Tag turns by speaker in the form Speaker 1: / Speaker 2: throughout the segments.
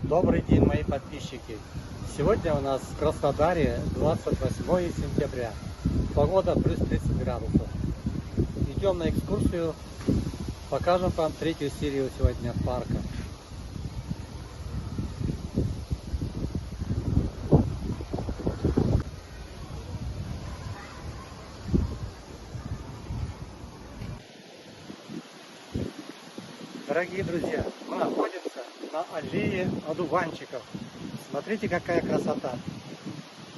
Speaker 1: Добрый день, мои подписчики! Сегодня у нас в Краснодаре 28 сентября. Погода плюс 30 градусов. Идем на экскурсию. Покажем вам третью серию сегодня парка. Дорогие друзья, мы находимся на аллее одуванчиков. Смотрите, какая красота.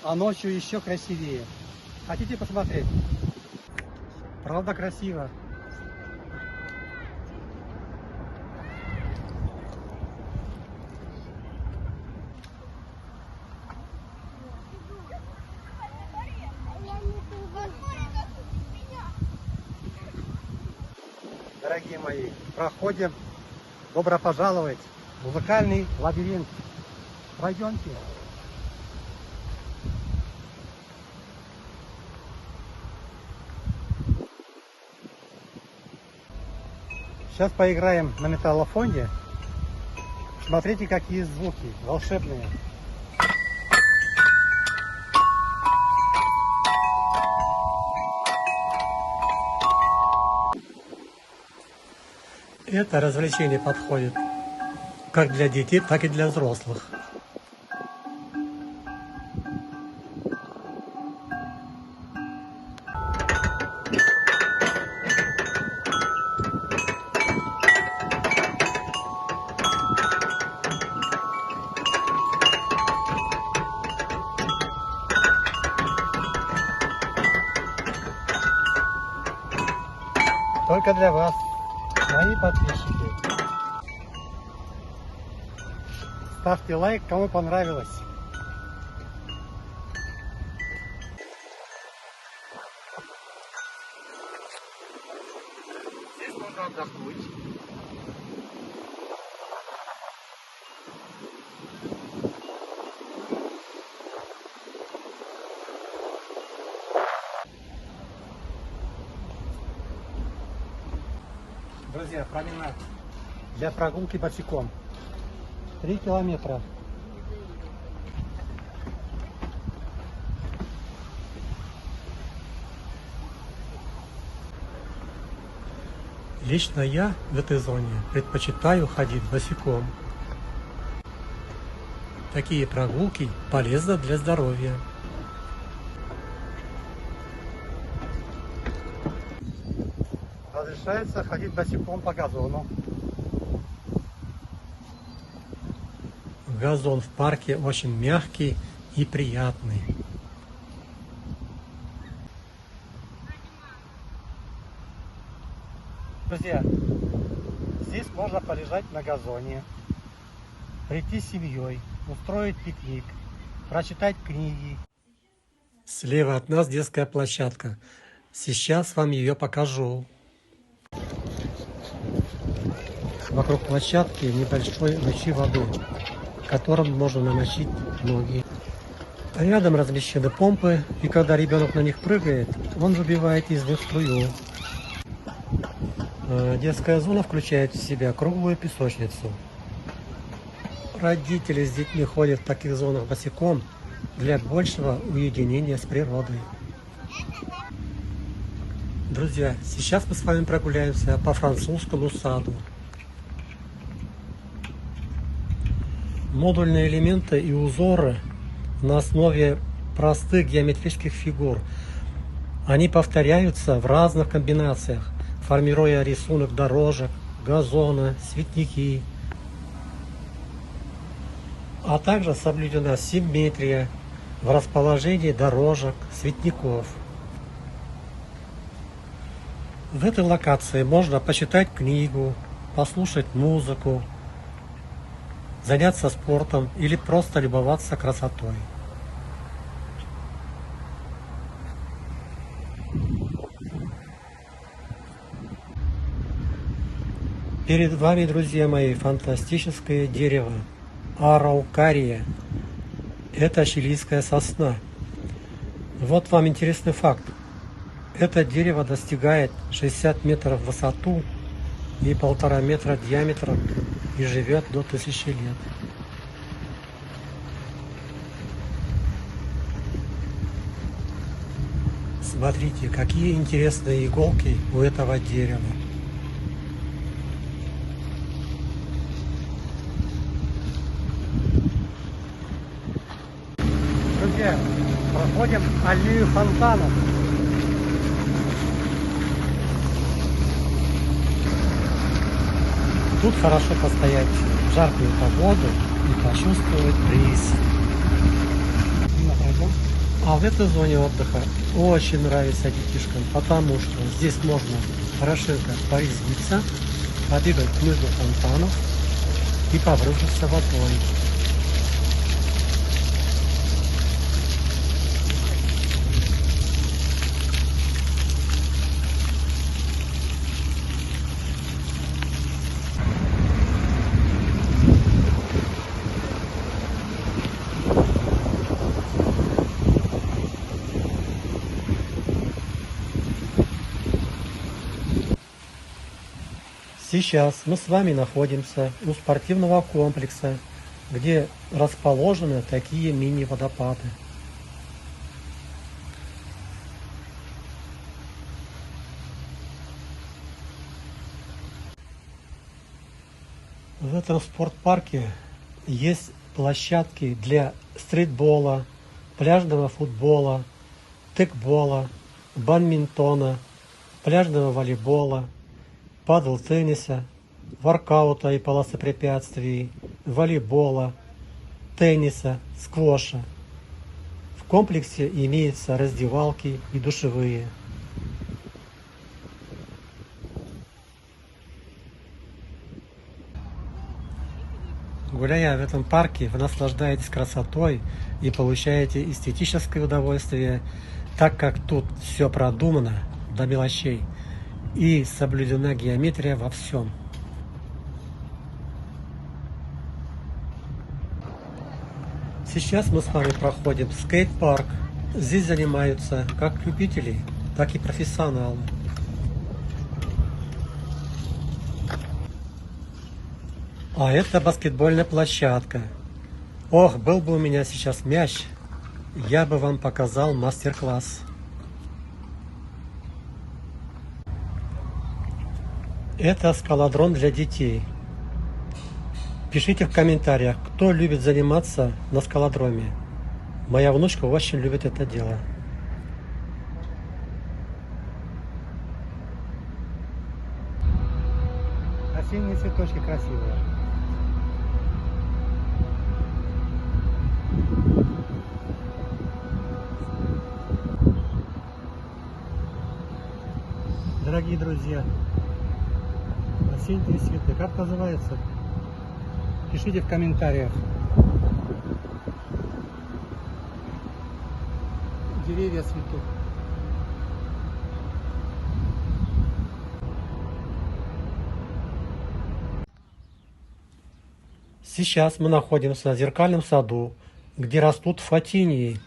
Speaker 1: А ночью еще красивее. Хотите посмотреть? Правда красиво. Дорогие мои, проходим. Добро пожаловать в музыкальный лабиринт. Пройдемте. Сейчас поиграем на металлофоне. Смотрите, какие звуки волшебные. Это развлечение подходит как для детей, так и для взрослых. Только для вас, мои подписчики. Ставьте лайк, кому понравилось. Здесь можно отдохнуть. Друзья, променад для прогулки босиком. 3 километра. Лично я в этой зоне предпочитаю ходить босиком. Такие прогулки полезны для здоровья. Разрешается ходить босиком по газону. Газон в парке очень мягкий и приятный. Друзья, здесь можно полежать на газоне, прийти с семьей, устроить пикник, прочитать книги. Слева от нас детская площадка. Сейчас вам ее покажу. Вокруг площадки небольшой ручей воды, в котором можно намочить ноги. Рядом размещены помпы, и когда ребенок на них прыгает, он выбивает из них струю. Детская зона включает в себя круглую песочницу. Родители с детьми ходят в таких зонах босиком для большего уединения с природой. Друзья, сейчас мы с вами прогуляемся по французскому саду. Модульные элементы и узоры на основе простых геометрических фигур. Они повторяются в разных комбинациях, формируя рисунок дорожек, газона, цветники. А также соблюдена симметрия в расположении дорожек, цветников. В этой локации можно почитать книгу, послушать музыку, заняться спортом или просто любоваться красотой. Перед вами, друзья мои, фантастическое дерево араукария. Это чилийская сосна. Вот вам интересный факт. Это дерево достигает 60 метров в высоту и 1,5 метра диаметром и живет до 1000 лет. Смотрите, какие интересные иголки у этого дерева. Друзья, проходим аллею фонтанов. Тут хорошо постоять в жаркую погоду и почувствовать бриз. А в этой зоне отдыха очень нравится детишкам, потому что здесь можно хорошенько порезвиться, побегать между фонтанов и побрызгаться водой. Сейчас мы с вами находимся у спортивного комплекса, где расположены такие мини-водопады. В этом спортпарке есть площадки для стритбола, пляжного футбола, текбола, бадминтона, пляжного волейбола, падл-тенниса, воркаута и полосы препятствий, волейбола, тенниса, сквоша. В комплексе имеются раздевалки и душевые. Гуляя в этом парке, вы наслаждаетесь красотой и получаете эстетическое удовольствие, так как тут все продумано до мелочей и соблюдена геометрия во всем. Сейчас мы с вами проходим скейт-парк. Здесь занимаются как любители, так и профессионалы. А это баскетбольная площадка. Ох, был бы у меня сейчас мяч, я бы вам показал мастер-класс. Это скалодром для детей. Пишите в комментариях, кто любит заниматься на скалодроме. Моя внучка очень любит это дело. Осенние цветочки красивые. Дорогие друзья, осенние цветы, как называется? Пишите в комментариях. Деревья цветут. Сейчас мы находимся в зеркальном саду, где растут фатинии.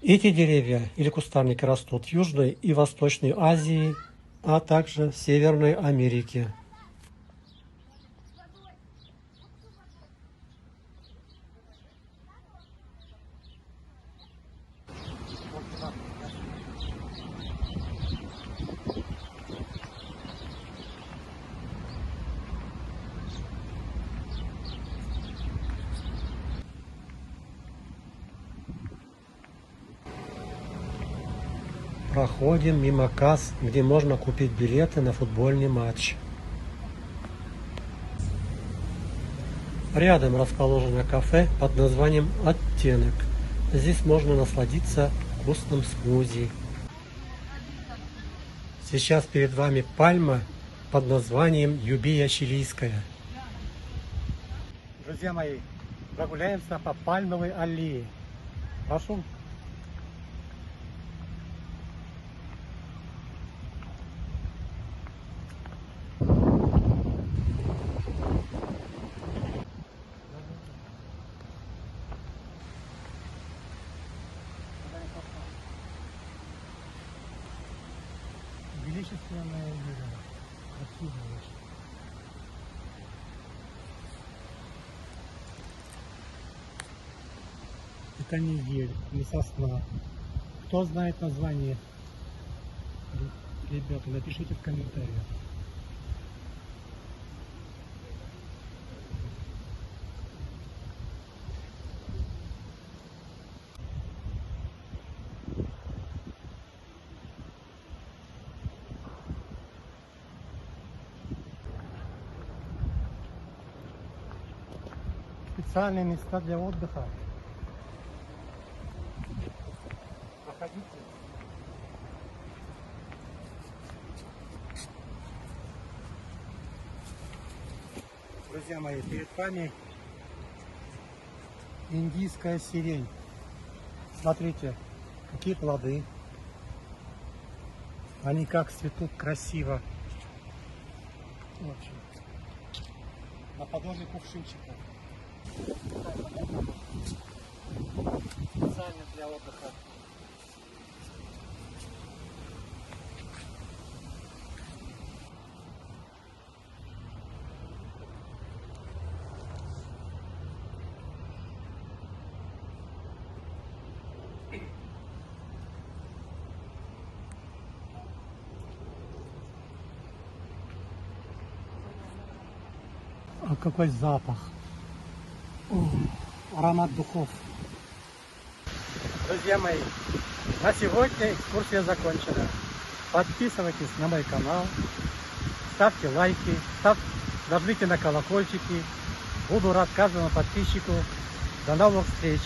Speaker 1: Эти деревья или кустарники растут в Южной и Восточной Азии, а также в Северной Америке. Проходим мимо касс, где можно купить билеты на футбольный матч. Рядом расположено кафе под названием «Оттенок». Здесь можно насладиться вкусным смузи. Сейчас перед вами пальма под названием Юбия чилийская. Друзья мои, прогуляемся по пальмовой аллее. Прошу. Величественное дерево. Красивое. Это не ель, не сосна. Кто знает название? Ребята, напишите в комментариях. Специальные места для отдыха. Проходите. Друзья мои, перед вами индийская сирень. Смотрите, какие плоды. Они как цветут красиво. Очень. На подложке кувшинчика. Специально для отдыха. А какой запах! О, аромат духов. Друзья мои, на сегодня экскурсия закончена. Подписывайтесь на мой канал, ставьте лайки, нажмите на колокольчики. Буду рад каждому подписчику. До новых встреч!